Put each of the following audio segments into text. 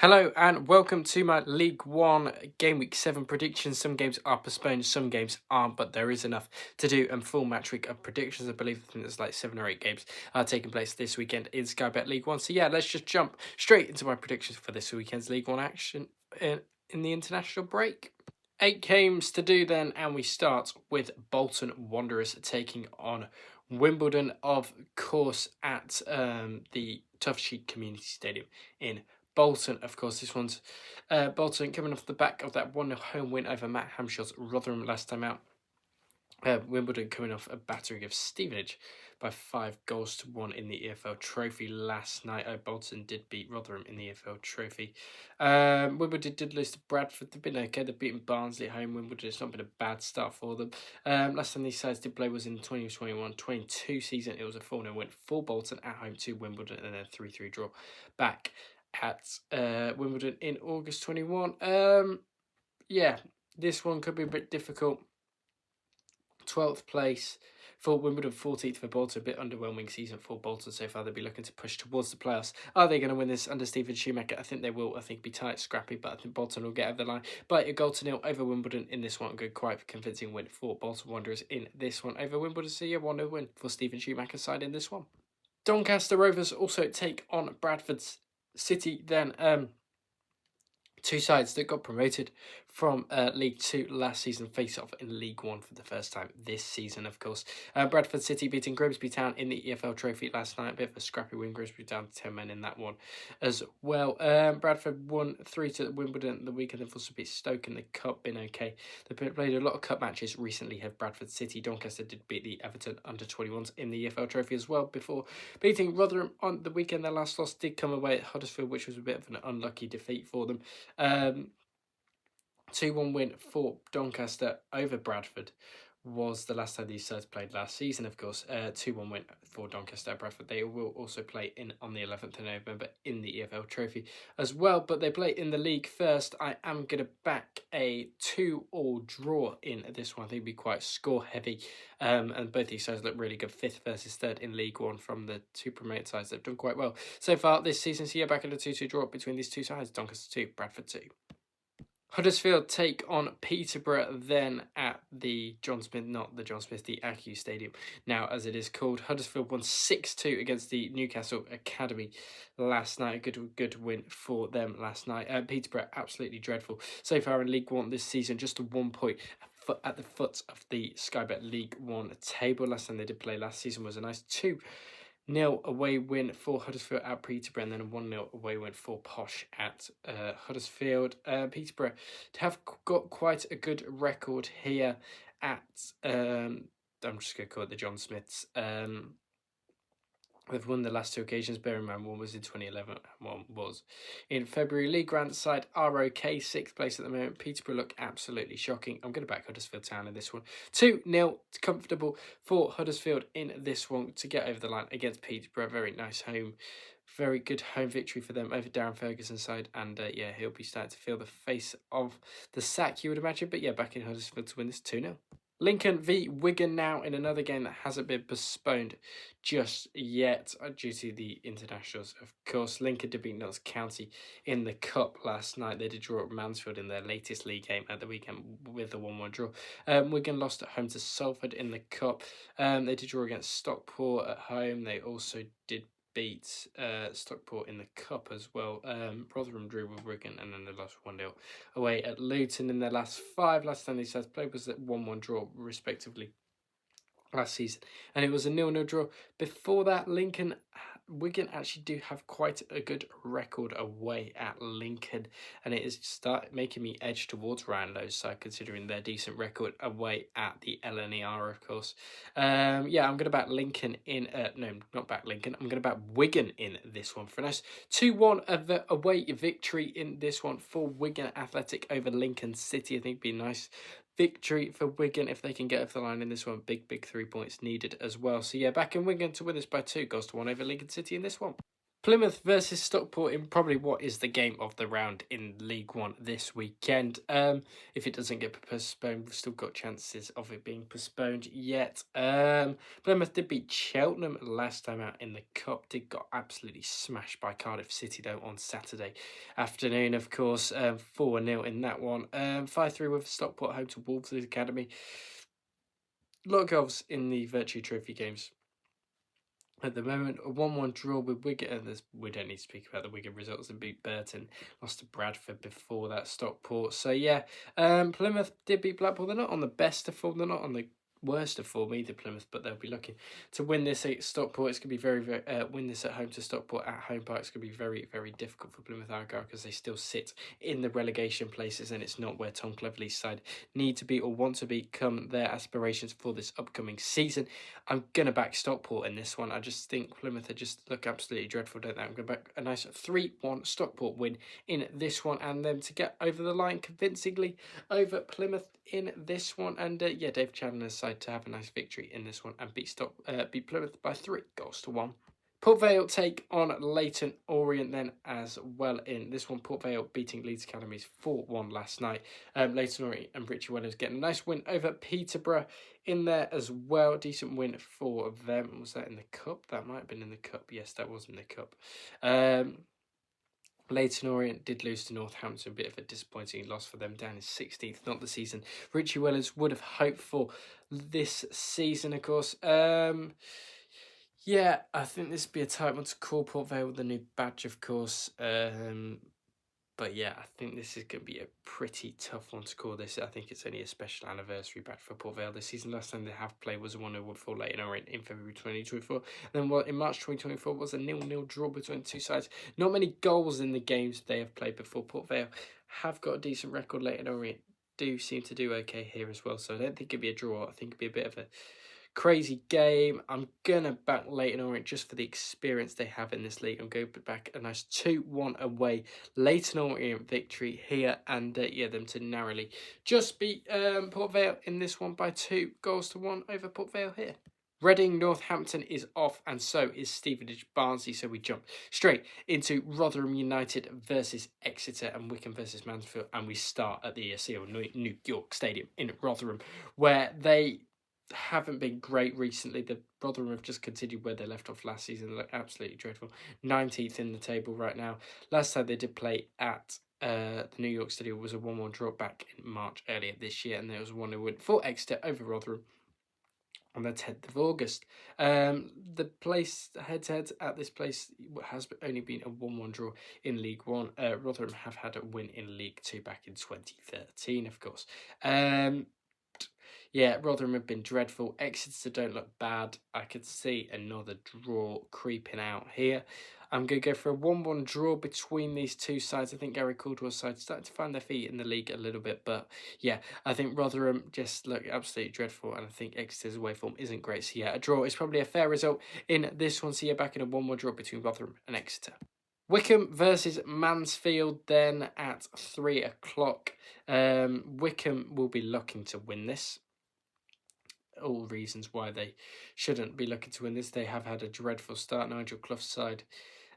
Hello and welcome to my League One Game Week 7 predictions. Some games are postponed, some games aren't, but there is enough to do and full match week of predictions. I think there's like 7 or 8 games taking place this weekend in Sky Bet League One. So yeah, let's just jump straight into my predictions for this weekend's League One action in the international break. 8 games to do then, and we start with Bolton Wanderers taking on Wimbledon, of course, at the Tough Sheet Community Stadium in Bolton. Of course, this one's Bolton coming off the back of that 1-0 home win over Matt Hamshaw's Rotherham last time out. Wimbledon coming off a battering of Stevenage by 5-1 in the EFL Trophy last night. Bolton did beat Rotherham in the EFL Trophy. Wimbledon did lose to Bradford. They've been okay. They've beaten Barnsley at home. Wimbledon, it's not been a bad start for them. Last time these sides did play was in the 2021-22 season. It was a 4-0 win for Bolton at home to Wimbledon and then a 3-3 draw back at Wimbledon in August 21. Yeah, this one could be a bit difficult. 12th place for Wimbledon, 14th for Bolton. A bit underwhelming season for Bolton so far. They'll be looking to push towards the playoffs. Are they going to win this under Stephen Schumacher? I think they will. I think be tight, scrappy, but I think Bolton will get over the line. But a 1-0 over Wimbledon in this one. Good, quite convincing win for Bolton Wanderers in this one over Wimbledon. So yeah, 1-0 win for Stephen Schumacher's side in this one. Doncaster Rovers also take on Bradford City then. Two sides that got promoted from League 2 last season face off in League 1 for the first time this season, of course. Bradford City beating Grimsby Town in the EFL Trophy last night. A bit of a scrappy win. Grimsby down to 10 men in that one as well. Bradford won 3-2 at Wimbledon the weekend. They've also beat Stoke in the Cup. Been okay. They've played a lot of Cup matches recently, have Bradford City. Doncaster did beat the Everton under-21s in the EFL Trophy as well before beating Rotherham on the weekend. Their last loss did come away at Huddersfield, which was a bit of an unlucky defeat for them. 2-1 win for Doncaster over Bradford was the last time these sides played last season, of course. 2-1 win for Doncaster at Bradford. They will also play on the 11th of November in the EFL Trophy as well, but they play in the league first. I am going to back a 2-2 draw in this one. I think it'll be quite score heavy, and both these sides look really good. 5th versus 3rd in League 1 from the two promoted sides that have done quite well so far this season. So yeah, back in a 2-2 draw between these two sides. Doncaster 2, Bradford 2. Huddersfield take on Peterborough then at the the Acu Stadium now as it is called. Huddersfield won 6-2 against the Newcastle Academy last night. A good win for them last night. Peterborough absolutely dreadful so far in League 1 this season, just a 1 point at the foot of the Sky Bet League 1 table. Last time they did play last season was a nice 2-0 away win for Huddersfield at Peterborough, and then a 1-0 away win for Posh at Huddersfield. Peterborough have got quite a good record here at, I'm just going to call it the John Smiths. They've won the last 2 occasions. Bear in mind, one was in 2011 and one was in February. League Grant side are okay, 6th place at the moment. Peterborough look absolutely shocking. I'm going to back Huddersfield Town in this one. 2-0 comfortable for Huddersfield in this one to get over the line against Peterborough. Very nice home. Very good home victory for them over Darren Ferguson's side. And yeah, he'll be starting to feel the face of the sack, you would imagine. But yeah, back in Huddersfield to win this 2-0. Lincoln v Wigan now in another game that hasn't been postponed just yet due to the internationals. Of course, Lincoln did beat Notts County in the Cup last night. They did draw at Mansfield in their latest league game at the weekend with a 1-1 draw. Wigan lost at home to Salford in the Cup. They did draw against Stockport at home. They also did beat Stockport in the Cup as well. Rotherham drew with Wigan and then they lost 1-0 away at Luton in their last 5. Last time these sides played was at 1-1 draw respectively last season, and it was a 0-0 draw. Before that, Wigan actually do have quite a good record away at Lincoln, and it is start making me edge towards Randall's side considering their decent record away at the LNER, of course. Yeah, I'm going to back Lincoln in. No, not back Lincoln. I'm going to back Wigan in this one for a nice 2-1 away victory in this one for Wigan Athletic over Lincoln City. I think it'd be a nice victory for Wigan if they can get off the line in this one. Big 3 points needed as well. So yeah, back in Wigan to win this by 2-1 over Lincoln City in this one. Plymouth versus Stockport in probably what is the game of the round in League One this weekend. If it doesn't get postponed, we've still got chances of it being postponed yet. Plymouth did beat Cheltenham last time out in the Cup. Did got absolutely smashed by Cardiff City though on Saturday afternoon, of course. 4-0 in that one. 5-3 with Stockport home to Wolves Academy. A lot of goals in the Virtue Trophy games. At the moment, a 1-1 draw with Wigan. We don't need to speak about the Wigan results. They beat Burton, lost to Bradford before that, Stockport. So, yeah, Plymouth did beat Blackpool. They're not on the best of form. They're not on the worst of form either, Plymouth, but they'll be looking to win this at Stockport. It's going to be very win this at home to Stockport at home park. It's going to be very, very difficult for Plymouth Argyle because they still sit in the relegation places and it's not where Tom Cleverley's side need to be or want to become their aspirations for this upcoming season. I'm going to back Stockport in this one. I just think Plymouth just look absolutely dreadful, don't they? I'm going to back a nice 3-1 Stockport win in this one and them to get over the line convincingly over Plymouth in this one. And yeah, Dave Chandler's side to have a nice victory in this one and beat Plymouth by 3-1. Port Vale take on Leyton Orient then as well in this one. Port Vale beating Leeds Academies 4-1 last night. Leyton Orient and Richie Wellers getting a nice win over Peterborough in there as well. Decent win for them. Was that in the Cup? That might have been in the Cup. Yes, that was in the Cup. Leyton Orient did lose to Northampton, a bit of a disappointing loss for them, down in 16th, not the season Richie Wellers would have hoped for this season, of course. Yeah, I think this would be a tight one to call. Port Vale with the new badge, of course. But yeah, I think this is going to be a pretty tough one to call this. I think it's only a special anniversary badge for Port Vale this season. Last time they have played was a 1-0 for Leyton Orient in February 2024. And then in March 2024 was a 0-0 draw between the two sides. Not many goals in the games they have played before. Port Vale have got a decent record. Leyton Orient do seem to do okay here as well. So I don't think it'd be a draw. I think it'd be a bit of a crazy game. I'm gonna back Leyton Orient just for the experience they have in this league. I'm going to back a nice 2-1 away Leyton Orient victory here, and yeah, them to narrowly just beat Port Vale in this one by 2-1 over Port Vale here. Reading Northampton is off, and so is Stevenage Barnsley. So we jump straight into Rotherham United versus Exeter and Wycombe versus Mansfield, and we start at the ESL New York Stadium in Rotherham, where they haven't been great recently. The Rotherham have just continued where they left off last season. They look absolutely dreadful. 19th in the table right now. Last time they did play at the New York Stadium was a 1-1 draw back in March earlier this year, and there was a 1-0 win for Exeter over Rotherham on the 10th of August. The place head-to-head at this place has only been a 1-1 draw in League One. Rotherham have had a win in League Two back in 2013, of course. Yeah, Rotherham have been dreadful. Exeter don't look bad. I could see another draw creeping out here. I'm going to go for a 1-1 draw between these two sides. I think Gary Caldwell's side starting to find their feet in the league a little bit. But yeah, I think Rotherham just look absolutely dreadful. And I think Exeter's away form isn't great. So yeah, a draw is probably a fair result in this one. So yeah, back in a 1-1 draw between Rotherham and Exeter. Wycombe versus Mansfield then at 3 o'clock. Wycombe will be looking to win this. All reasons why they shouldn't be looking to win this. They have had a dreadful start. Nigel Clough's side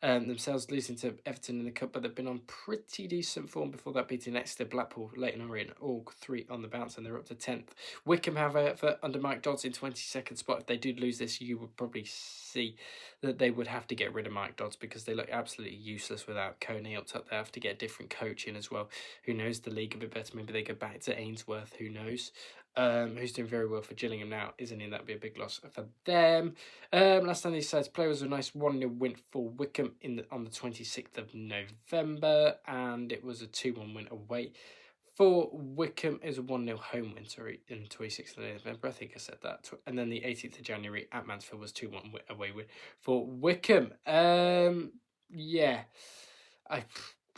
themselves losing to Everton in the Cup, but they've been on pretty decent form before that, beating Exeter, Blackpool, Leyton Orient, all three on the bounce, and they're up to 10th. Wycombe, however, under Mike Dodds in 22nd spot. If they did lose this, you would probably see that they would have to get rid of Mike Dodds because they look absolutely useless without Coney up top. They have to get a different coach in as well. Who knows the league a bit better? Maybe they go back to Ainsworth. Who knows? Who's doing very well for Gillingham now, isn't he? That'd be a big loss for them. Last time these sides played was a nice 1-0 win for Wycombe on the 26th of November, and it was a 2-1 win away for Wycombe. Is a 1-0 home win, sorry, in 26th of November. I think I said that. And then the 18th of January at Mansfield was 2-1 away win for Wycombe. Yeah,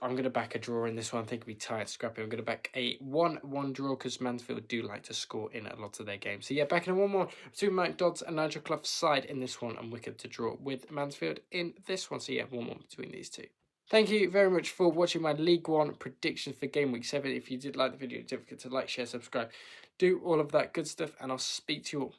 I'm going to back a draw in this one. I think it'll be tight, scrappy. I'm going to back a 1-1 draw because Mansfield do like to score in a lot of their games. So yeah, back in a 1-1 between Mike Dodds and Nigel Clough's side in this one, and Wycombe to draw with Mansfield in this one. So yeah, 1-1 between these two. Thank you very much for watching my League One predictions for Game Week 7. If you did like the video, don't forget to like, share, subscribe, do all of that good stuff, and I'll speak to you all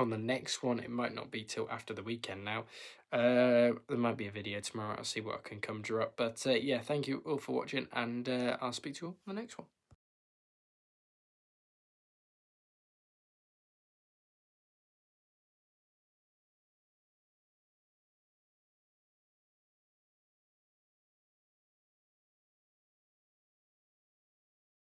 on the next one. It might not be till after the weekend now. There might be a video tomorrow. I'll see what I can conjure up. But yeah, thank you all for watching, and I'll speak to you all on the next one.